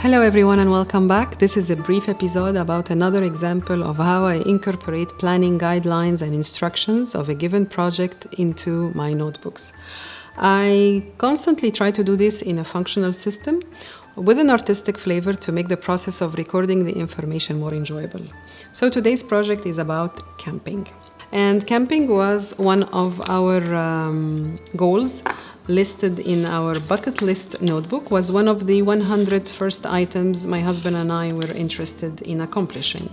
Hello everyone and welcome back. This is a brief episode about another example of how I incorporate planning guidelines and instructions of a given project into my notebooks. I constantly try to do this in a functional system with an artistic flavor to make the process of recording the information more enjoyable. So today's project is about camping. And camping was one of our goals listed in our bucket list notebook, was one of the 100 first items my husband and I were interested in accomplishing.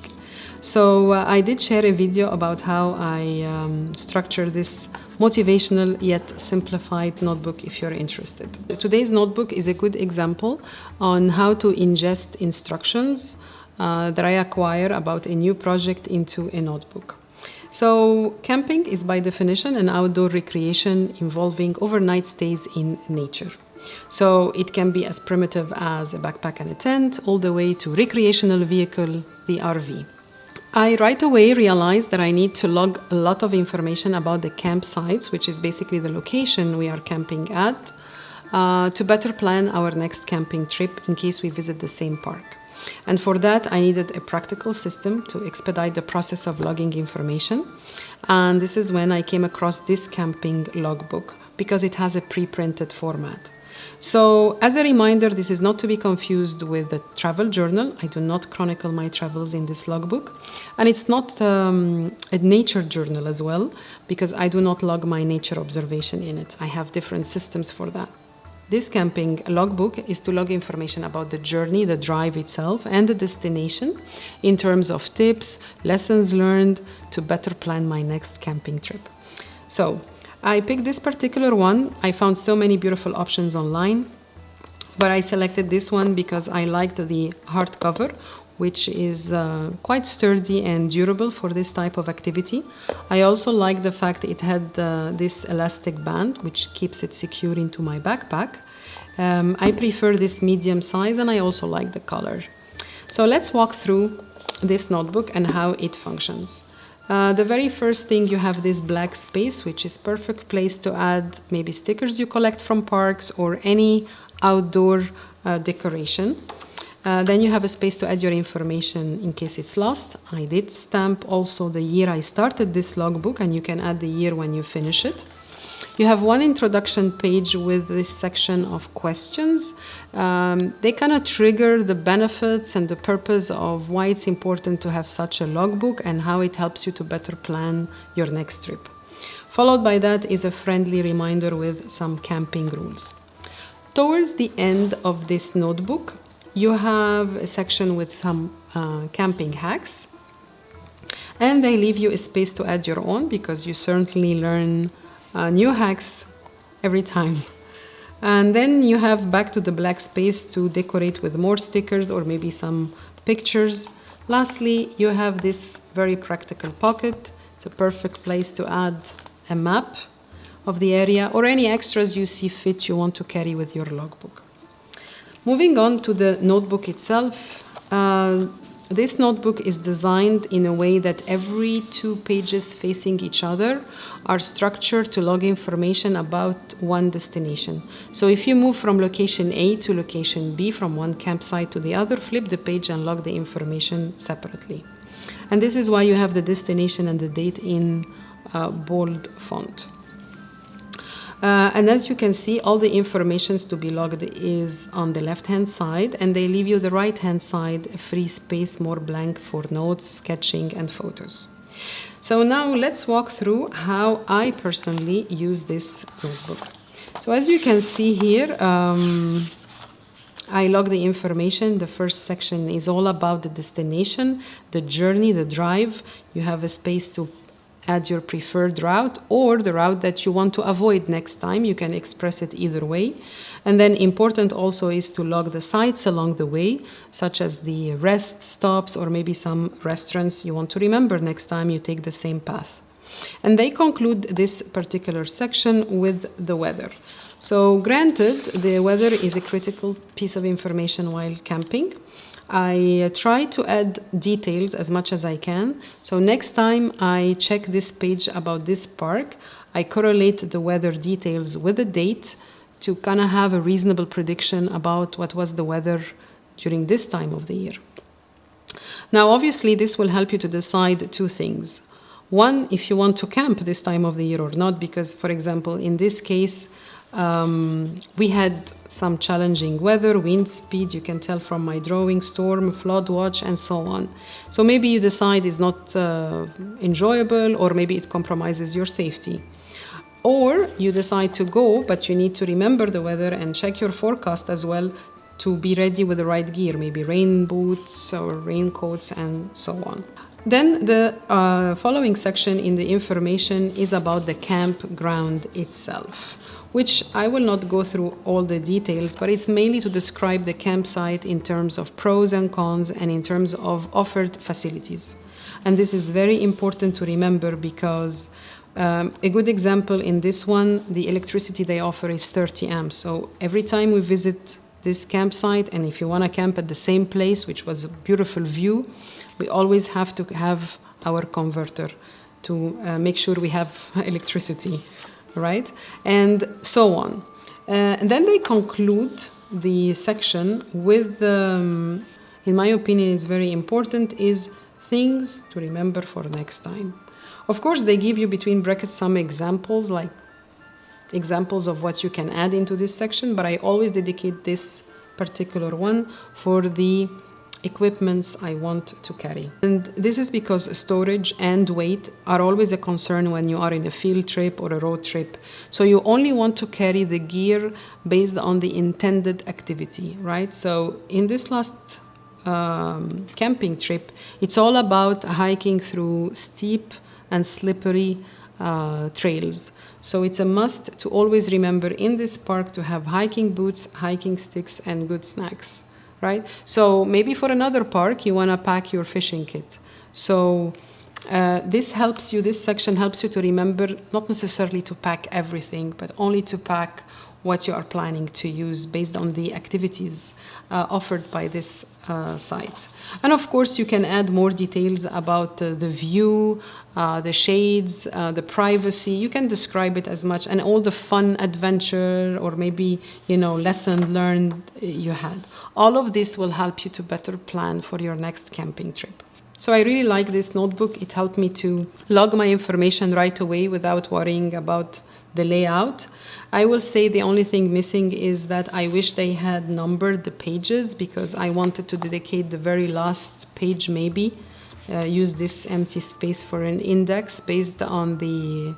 So I did share a video about how I structure this motivational yet simplified notebook if you're interested. Today's notebook is a good example on how to ingest instructions that I acquire about a new project into a notebook. So camping is by definition an outdoor recreation involving overnight stays in nature. So it can be as primitive as a backpack and a tent, all the way to recreational vehicle, the RV. I right away realized that I need to log a lot of information about the campsites, which is basically the location we are camping at, to better plan our next camping trip in case we visit the same park. And for that, I needed a practical system to expedite the process of logging information. And this is when I came across this camping logbook, because it has a pre-printed format. So as a reminder, this is not to be confused with the travel journal. I do not chronicle my travels in this logbook. And it's not a nature journal as well, because I do not log my nature observation in it. I have different systems for that. This camping logbook is to log information about the journey, the drive itself, and the destination in terms of tips, lessons learned to better plan my next camping trip. So I picked this particular one. I found so many beautiful options online, but I selected this one because I liked the hardcover, which is quite sturdy and durable for this type of activity. I also like the fact that it had this elastic band, which keeps it secure into my backpack. I prefer this medium size, and I also like the color. So let's walk through this notebook and how it functions. The very first thing, you have this black space, which is perfect place to add maybe stickers you collect from parks or any outdoor decoration. Then you have a space to add your information in case it's lost. I did stamp also the year I started this logbook, and you can add the year when you finish it. You have one introduction page with this section of questions. They kind of trigger the benefits and the purpose of why it's important to have such a logbook and how it helps you to better plan your next trip. Followed by that is a friendly reminder with some camping rules. Towards the end of this notebook, you have a section with some camping hacks, and they leave you a space to add your own, because you certainly learn new hacks every time. And then you have back to the black space to decorate with more stickers or maybe some pictures. Lastly, you have this very practical pocket. It's a perfect place to add a map of the area or any extras you see fit you want to carry with your logbook. Moving on to the notebook itself, this notebook is designed in a way that every 2 pages facing each other are structured to log information about one destination. So if you move from location A to location B, from one campsite to the other, flip the page and log the information separately. And this is why you have the destination and the date in bold font. And as you can see, all the information to be logged is on the left-hand side, and they leave you the right-hand side a free space, more blank, for notes, sketching, and photos. So now let's walk through how I personally use this notebook. So as you can see here, I log the information. The first section is all about the destination, the journey, the drive. You have a space to add your preferred route or the route that you want to avoid next time. You can express it either way. And then important also is to log the sites along the way, such as the rest stops or maybe some restaurants you want to remember next time you take the same path. And they conclude this particular section with the weather. So granted, the weather is a critical piece of information while camping. I try to add details as much as I can. So next time I check this page about this park, I correlate the weather details with the date to kind of have a reasonable prediction about what was the weather during this time of the year. Now, obviously, this will help you to decide two things. One, if you want to camp this time of the year or not, because, for example, in this case, we had some challenging weather, wind speed, you can tell from my drawing, storm, flood watch, and so on. So maybe you decide it's not enjoyable, or maybe it compromises your safety. Or you decide to go, but you need to remember the weather and check your forecast as well to be ready with the right gear, maybe rain boots or raincoats and so on. Then the following section in the information is about the campground itself, which I will not go through all the details, but it's mainly to describe the campsite in terms of pros and cons and in terms of offered facilities. And this is very important to remember because a good example in this one, the electricity they offer is 30 amps. So every time we visit this campsite, and if you want to camp at the same place, which was a beautiful view, we always have to have our converter to make sure we have electricity, right? And so on. And then they conclude the section with, in my opinion, is very important, is things to remember for next time. Of course, they give you between brackets some examples, like examples of what you can add into this section, but I always dedicate this particular one for the equipments I want to carry. And this is because storage and weight are always a concern when you are in a field trip or a road trip. So you only want to carry the gear based on the intended activity, right? So in this last camping trip, it's all about hiking through steep and slippery trails. So it's a must to always remember in this park to have hiking boots, hiking sticks, and good snacks, right? So maybe for another park, you want to pack your fishing kit. So this helps you, this section helps you to remember not necessarily to pack everything, but only to pack what you are planning to use based on the activities offered by this site. And of course, you can add more details about the view, the shades, the privacy. You can describe it as much, and all the fun adventure or maybe, lesson learned you had. All of this will help you to better plan for your next camping trip. So I really like this notebook. It helped me to log my information right away without worrying about the layout. I will say the only thing missing is that I wish they had numbered the pages, because I wanted to dedicate the very last page, maybe use this empty space for an index based on the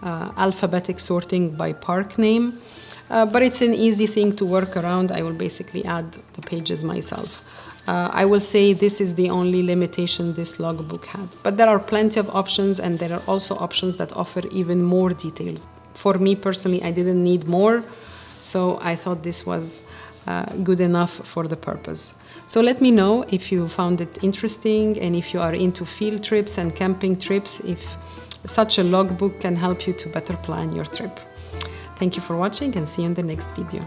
alphabetic sorting by park name. But it's an easy thing to work around. I will basically add the pages myself. I will say this is the only limitation this logbook had. But there are plenty of options, and there are also options that offer even more details. For me personally, I didn't need more, so I thought this was good enough for the purpose. So let me know if you found it interesting, and if you are into field trips and camping trips, if such a logbook can help you to better plan your trip. Thank you for watching, and see you in the next video.